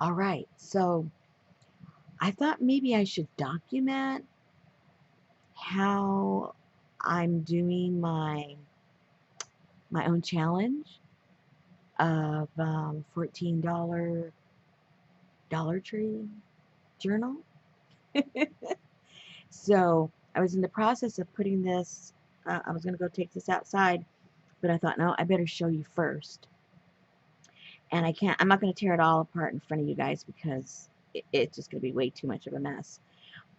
All right, so I thought maybe I should document how I'm doing my own challenge of $14 Dollar Tree journal. So I was in the process of putting this. I was going to go take this outside, but I thought, no, I better show you first. And I can't. I'm not going to tear it all apart in front of you guys because it's just going to be way too much of a mess.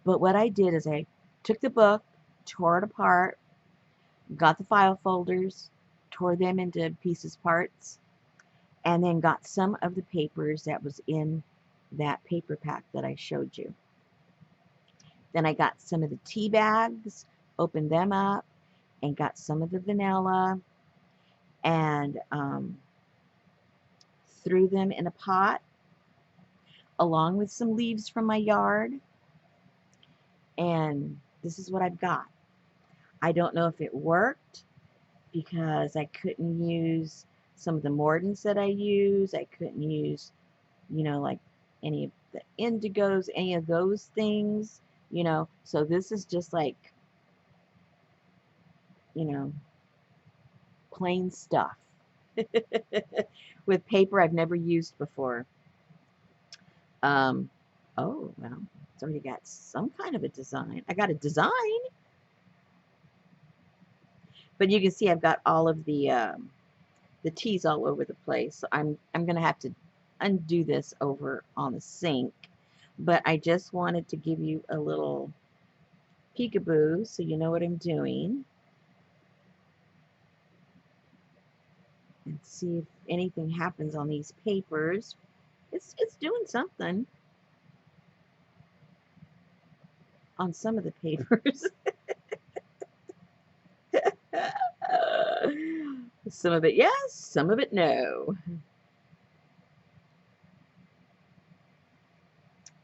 But what I did is I took the book, tore it apart, got the file folders, tore them into pieces, parts, and then got some of the papers that was in that paper pack that I showed you. Then I got some of the tea bags, opened them up, and got some of the vanilla and threw them in a pot along with some leaves from my yard. And this is what I've got. I don't know if it worked because I couldn't use some of the mordants that I use. I couldn't use, like any of the indigos, any of those things, So this is just like, you know, plain stuff with paper I've never used before. Um, oh, well, it's already got some kind of a design. I got a design, but you can see I've got all of the teas all over the place. So I'm gonna have to undo this over on the sink. But I just wanted to give you a little peekaboo so you know what I'm doing. And see if anything happens on these papers. It's doing something on some of the papers. Some of it yes, some of it no.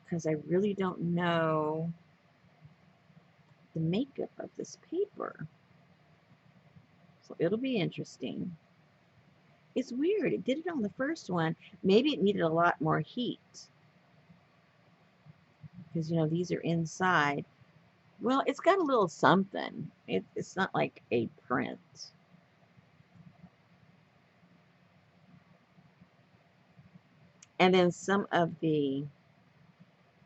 Because I really don't know the makeup of this paper. So it'll be interesting. It's weird. It did it on the first one. Maybe it needed a lot more heat. Because, these are inside. Well, it's got a little something. It's not like a print. And then some of the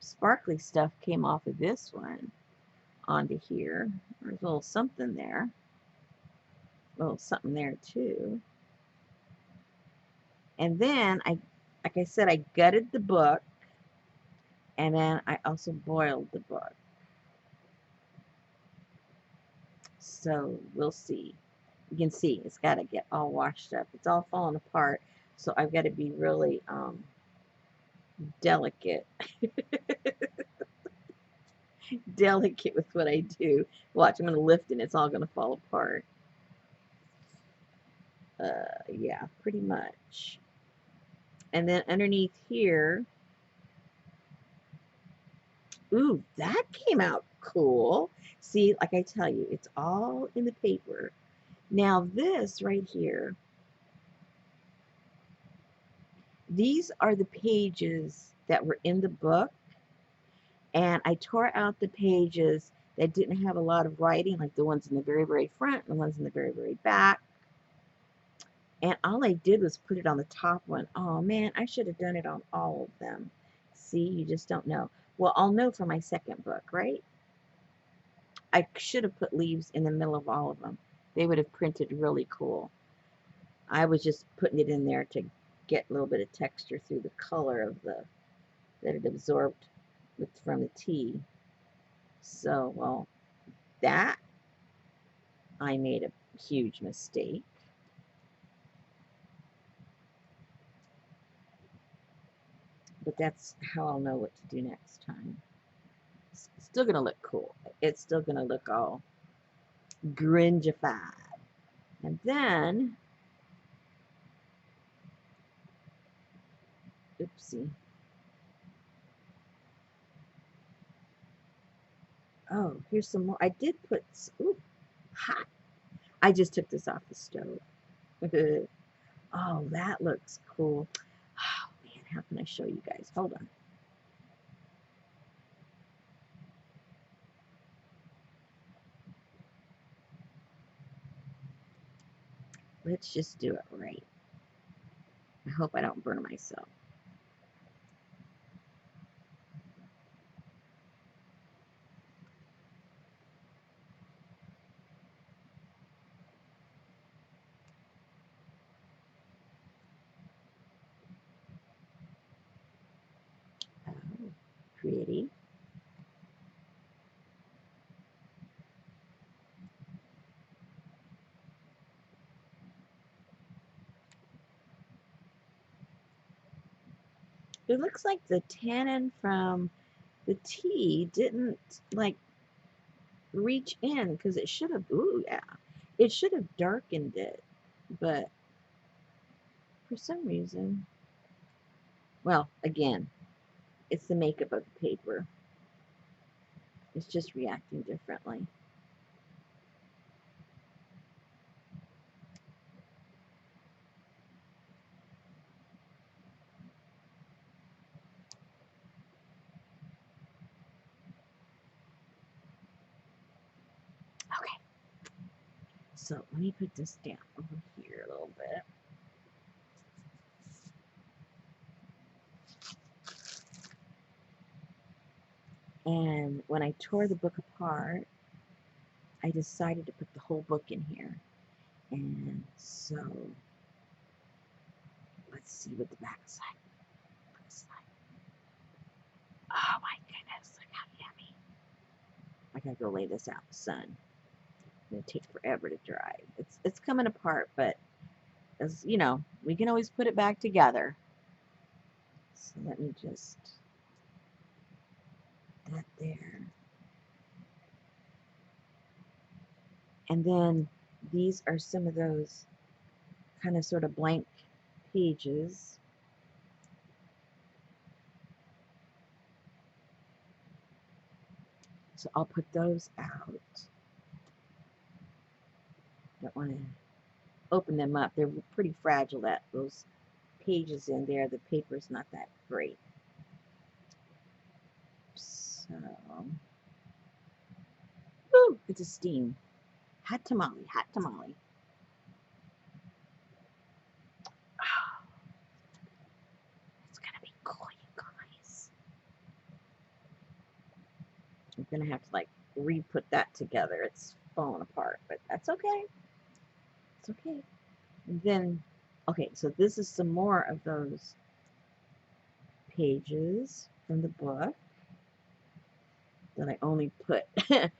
sparkly stuff came off of this one onto here. There's a little something there. A little something there too. And then like I said, I gutted the book, and then I also boiled the book. So we'll see. You can see it's got to get all washed up. It's all falling apart. So I've got to be really delicate. Delicate with what I do. Watch, I'm going to lift it and it's all going to fall apart. Yeah, pretty much. And then underneath here, ooh, that came out cool. See, like I tell you, it's all in the paper. Now this right here, these are the pages that were in the book, and I tore out the pages that didn't have a lot of writing, like the ones in the very, very front and the ones in the very, very back. And all I did was put it on the top one. Oh man, I should have done it on all of them. See, you just don't know. Well, I'll know for my second book, right? I should have put leaves in the middle of all of them. They would have printed really cool. I was just putting it in there to get a little bit of texture through the color of that it absorbed from the tea. So, well, that I made a huge mistake. But that's how I'll know what to do next time. It's still going to look cool. It's still going to look all gringified. And then, oopsie. Oh, here's some more. I did put, ooh, hot. I just took this off the stove. Oh, that looks cool. Oh, man, how can to show you guys. Hold on. Let's just do it right. I hope I don't burn myself. Oh, pretty. It looks like the tannin from the tea didn't like reach in because it should have, ooh, yeah. It should have darkened it, but for some reason, well, again, it's the makeup of the paper. It's just reacting differently. Okay, so let me put this down over here a little bit. And when I tore the book apart, I decided to put the whole book in here. And so, let's see what the back side looks like. Oh my goodness, look how yummy. I gotta go lay this out in the sun. It's gonna take forever to dry. It's coming apart, but as you know, we can always put it back together. So let me just that there. And then these are some of those kind of sort of blank pages. So I'll put those out. Don't want to open them up. They're pretty fragile, those pages in there. The paper's not that great. So, ooh, it's a steam. Hot tamale, hot tamale. Oh, it's gonna be cool, you guys. I'm gonna have to like re-put that together. It's falling apart, but that's okay. It's okay. And then, okay, so this is some more of those pages from the book that I only put. I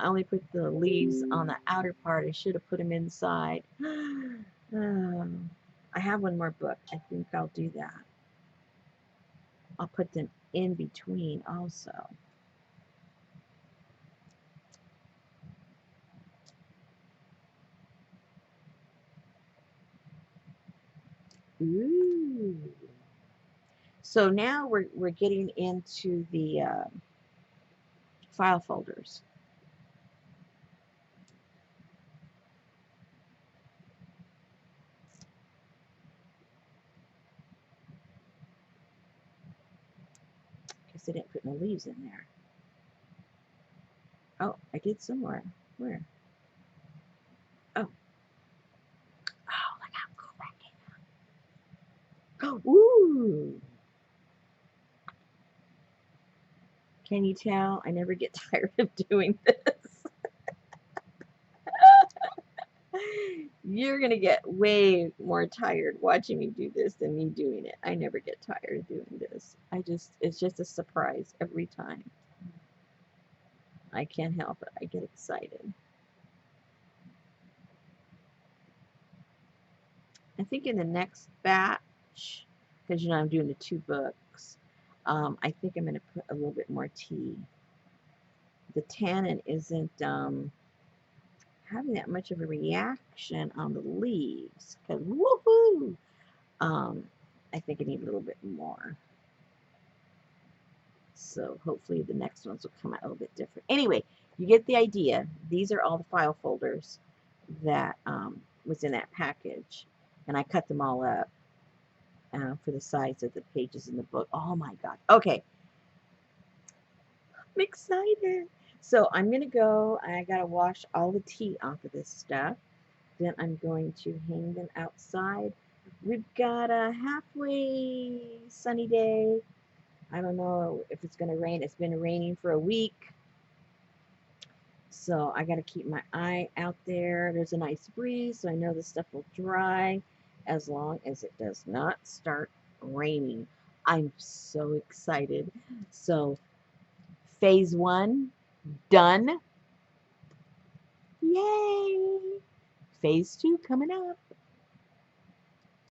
only put the leaves on the outer part. I should have put them inside. I have one more book. I think I'll do that. I'll put them in between also. Ooh. So now we're getting into the file folders. Guess I didn't put no leaves in there. Oh, I did somewhere. Where? Oh. Oh, look how cool that came out. Oh, ooh. Can you tell? I never get tired of doing this. You're going to get way more tired watching me do this than me doing it. I never get tired of doing this. It's just a surprise every time. I can't help it. I get excited. I think in the next batch, because you know I'm doing the 2 books, I think I'm going to put a little bit more tea. The tannin isn't having that much of a reaction on the leaves. Because woohoo! I think I need a little bit more. So hopefully the next ones will come out a little bit different. Anyway, you get the idea. These are all the file folders that was in that package. And I cut them all up. for the size of the pages in the book. Oh my God. Okay, I'm excited. So I'm going to go. I got to wash all the tea off of this stuff. Then I'm going to hang them outside. We've got a halfway sunny day. I don't know if it's going to rain. It's been raining for a week. So I got to keep my eye out there. There's a nice breeze, so I know this stuff will dry as long as it does not start raining. I'm so excited. So phase 1 done. Yay! Phase 2 coming up.